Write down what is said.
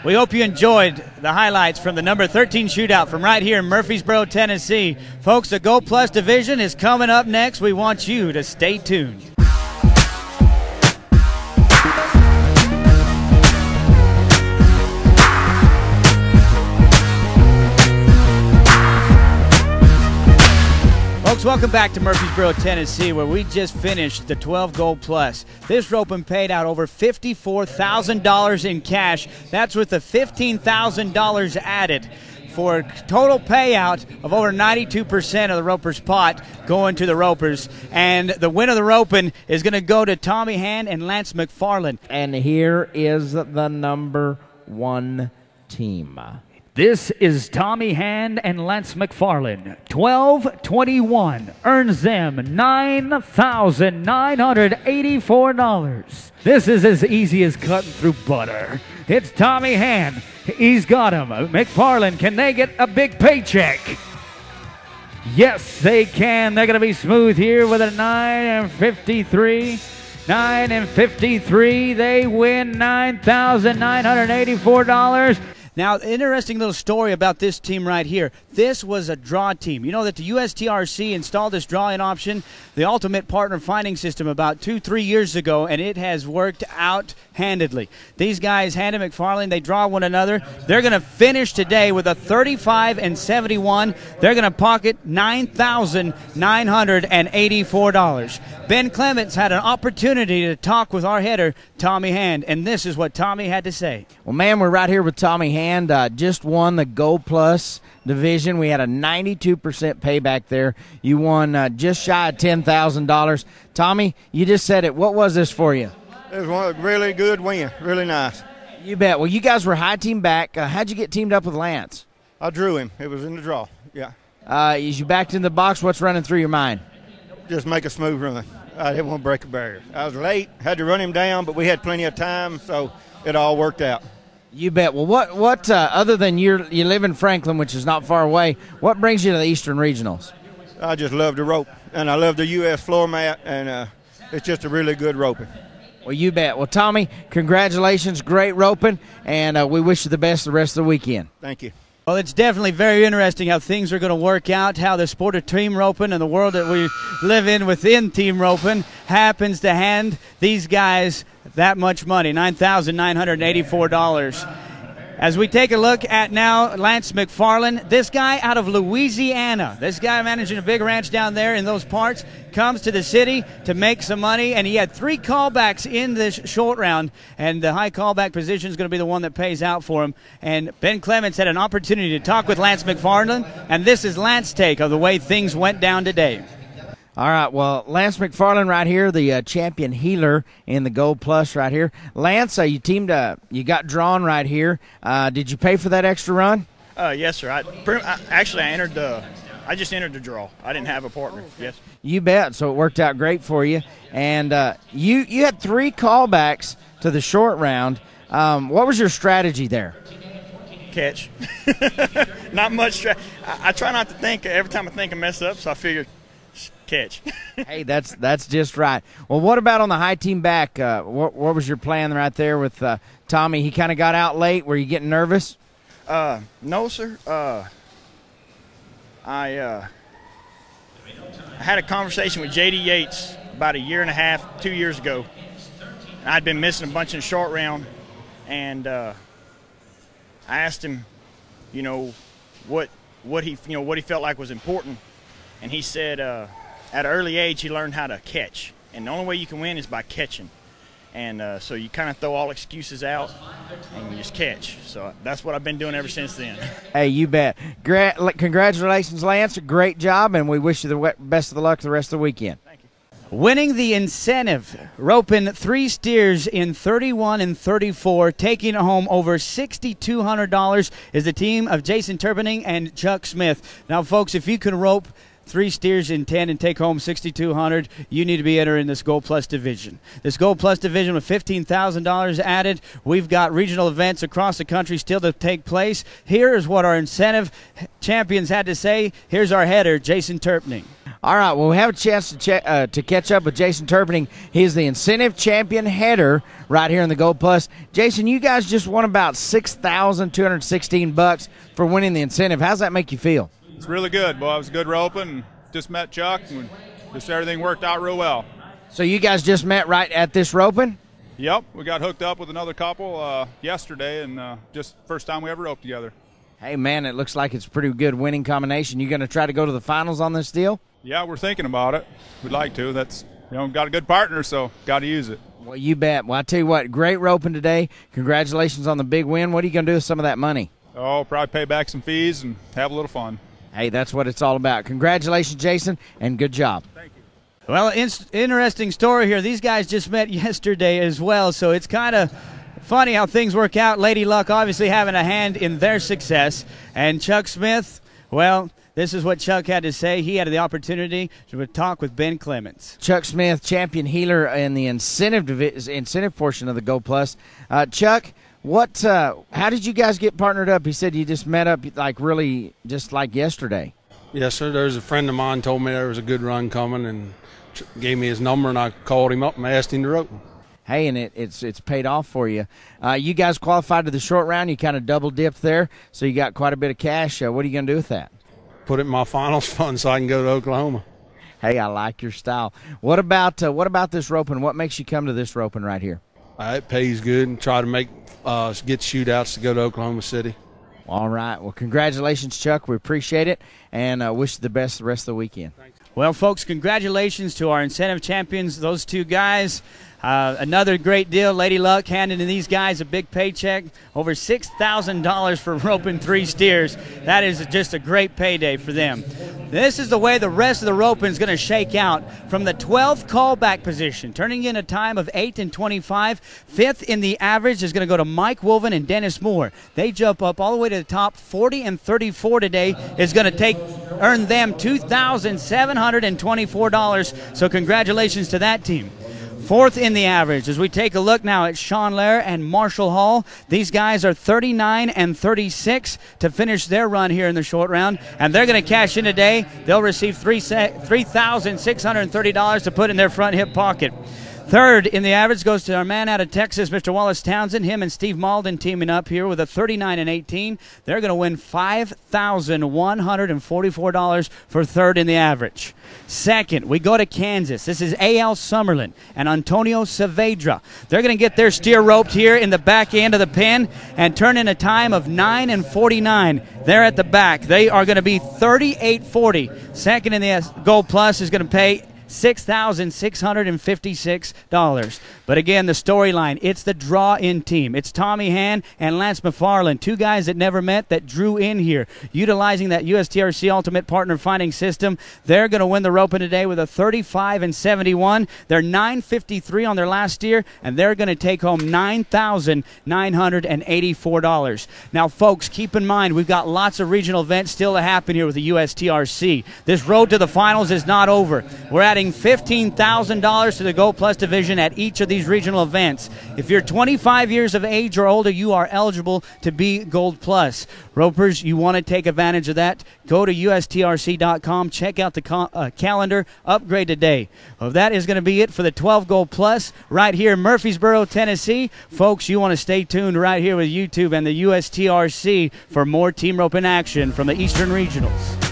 We hope you enjoyed the highlights from the number 13 shootout from right here in Murfreesboro, Tennessee. Folks, the Gold Plus division is coming up next. We want you to stay tuned. Folks, welcome back to Murfreesboro, Tennessee, where we just finished the 12 Gold Plus. This roping paid out over $54,000 in cash. That's with the $15,000 added for a total payout of over 92% of the ropers' pot going to the ropers. And the win of the roping is going to go to Tommy Hand and Lance McFarland. And here is the number one team. This is Tommy Hand and Lance McFarland. 12-21 earns them $9,984. This is as easy as cutting through butter. It's Tommy Hand. He's got him. McFarland, can they get a big paycheck? Yes, they can. They're going to be smooth here with a 9-53. 9-53. They win $9,984. Now, interesting little story about this team right here. This was a draw team. You know that the USTRC installed this drawing option, the Ultimate Partner Finding System, about 2-3 years ago, and it has worked out handedly. These guys, Hand and McFarland, they draw one another. They're going to finish today with a 35-71. They're going to pocket $9,984. Ben Clements had an opportunity to talk with our header, Tommy Hand, and this is what Tommy had to say. Well, man, we're right here with Tommy Hand. Just won the Gold Plus division. We had a 92% payback there. You won just shy of $10,000. Tommy, you just said it. What was this for you? It was a really good win. Really nice. You bet. Well, you guys were high team back. How'd you get teamed up with Lance? I drew him. It was in the draw. Yeah. As you backed in the box, what's running through your mind? Just make a smooth run. I didn't want to break a barrier. I was late, had to run him down, but we had plenty of time, so it all worked out. You bet. Well, what other than you live in Franklin, which is not far away, what brings you to the Eastern Regionals? I just love the rope, and I love the U.S. floor mat, and it's just a really good roping. Well, you bet. Well, Tommy, congratulations. Great roping, and we wish you the best the rest of the weekend. Thank you. Well, it's definitely very interesting how things are going to work out, how the sport of team roping and the world that we live in within team roping happens to hand these guys that much money, $9,984. As we take a look at now Lance McFarland, this guy out of Louisiana, this guy managing a big ranch down there in those parts, comes to the city to make some money, and he had 3 callbacks in this short round, and the high callback position is going to be the one that pays out for him. And Ben Clements had an opportunity to talk with Lance McFarland, and this is Lance's take of the way things went down today. All right, well, Lance McFarland right here, the champion healer in the Gold Plus right here. Lance, you teamed you got drawn right here. Did you pay for that extra run? Yes, sir. I just entered the draw. I didn't have a partner. Yes. You bet. So it worked out great for you. And you had 3 callbacks to the short round. What was your strategy there? Catch. Not much. I try not to think. Every time I think I mess up, so I figured catch. Hey, that's just right. Well, what about on the high team back? What was your plan right there with Tommy? He kind of got out late. Were you getting nervous? No, sir. I had a conversation with J.D. Yates about 1.5 years, 2 years ago. I'd been missing a bunch in the short round, and I asked him, what he felt like was important, and he said at an early age he learned how to catch, and the only way you can win is by catching. And so you kind of throw all excuses out and you just catch. So that's what I've been doing ever since then. Hey, you bet. Congratulations, Lance. Great job, and we wish you the best of the luck the rest of the weekend. Thank you. Winning the incentive, roping 3 steers in 31 and 34, taking home over $6,200 is the team of Jason Turbining and Chuck Smith. Now, folks, if you can rope 3 steers in 10 and take home $6,200, you need to be entering this Gold Plus division. This Gold Plus division with $15,000 added. We've got regional events across the country still to take place. Here is what our incentive champions had to say. Here's our header, Jason Turbining. All right, well, we have a chance to catch up with Jason Turpinning. He's the incentive champion header right here in the Gold Plus. Jason, you guys just won about $6,216 for winning the incentive. How's that make you feel? It's really good. Well, it was a good roping. Just met Chuck, and just everything worked out real well. So you guys just met right at this roping? Yep, we got hooked up with another couple yesterday, and just first time we ever roped together. Hey, man, it looks like it's a pretty good winning combination. You going to try to go to the finals on this deal? Yeah, we're thinking about it. We'd like to. That's, got a good partner, so got to use it. Well, you bet. Well, I tell you what, great roping today. Congratulations on the big win. What are you going to do with some of that money? Oh, probably pay back some fees and have a little fun. Hey, that's what it's all about. Congratulations, Jason, and good job. Thank you. Well, interesting story here. These guys just met yesterday as well, so it's kind of funny how things work out. Lady Luck obviously having a hand in their success. And Chuck Smith, well, this is what Chuck had to say. He had the opportunity to talk with Ben Clements. Chuck Smith, champion healer in the incentive portion of the Go Plus. Chuck, how did you guys get partnered up? He said you just met up really just like yesterday. Yes, sir. There's a friend of mine told me there was a good run coming and gave me his number, and I called him up and asked him to rope. Hey, and it's paid off for you. You guys qualified to the short round. You kind of double dipped there, so you got quite a bit of cash. What are you going to do with that? Put it in my finals fund so I can go to Oklahoma. Hey, I like your style. What about this roping? What makes you come to this roping right here? It pays good, and try to get shootouts to go to Oklahoma City. All right. Well, congratulations, Chuck. We appreciate it, and wish you the best the rest of the weekend. Thanks. Well, folks, congratulations to our incentive champions, those two guys. Another great deal. Lady Luck handing these guys a big paycheck, over $6,000 for roping 3 steers. That is just a great payday for them. This is the way the rest of the roping is going to shake out. From the 12th callback position, turning in a time of 8 and 25. 5th in the average is going to go to Mike Wolven and Dennis Moore. They jump up all the way to the top. 40 and 34 today is going to earn them $2,724. So congratulations to that team. 4th in the average. As we take a look now at Sean Lair and Marshall Hall, these guys are 39 and 36 to finish their run here in the short round, and they're going to cash in today. They'll receive $3,630 to put in their front hip pocket. 3rd in the average goes to our man out of Texas, Mr. Wallace Townsend. Him and Steve Malden teaming up here with a 39 and 18. They're going to win $5,144 for 3rd in the average. 2nd, we go to Kansas. This is A.L. Summerlin and Antonio Saavedra. They're going to get their steer roped here in the back end of the pen and turn in a time of 9 and 49. They're at the back. They are going to be 38.40. 2nd in the Gold Plus is going to pay $6,656. But again, the storyline, it's the draw-in team. It's Tommy Hand and Lance McFarland, 2 guys that never met that drew in here. Utilizing that USTRC Ultimate Partner Finding System, they're going to win the roping today with a 35 and 71. They're 9.53 on their last year, and they're going to take home $9,984. Now, folks, keep in mind, we've got lots of regional events still to happen here with the USTRC. This road to the finals is not over. We're adding $15,000 to the Gold Plus division at each of these regional events. If you're 25 years of age or older, you are eligible to be Gold Plus. Ropers, you want to take advantage of that, go to USTRC.com, check out the calendar, upgrade today. Well, that is going to be it for the 12 Gold Plus right here in Murfreesboro, Tennessee. Folks, you want to stay tuned right here with YouTube and the USTRC for more team roping action from the Eastern Regionals.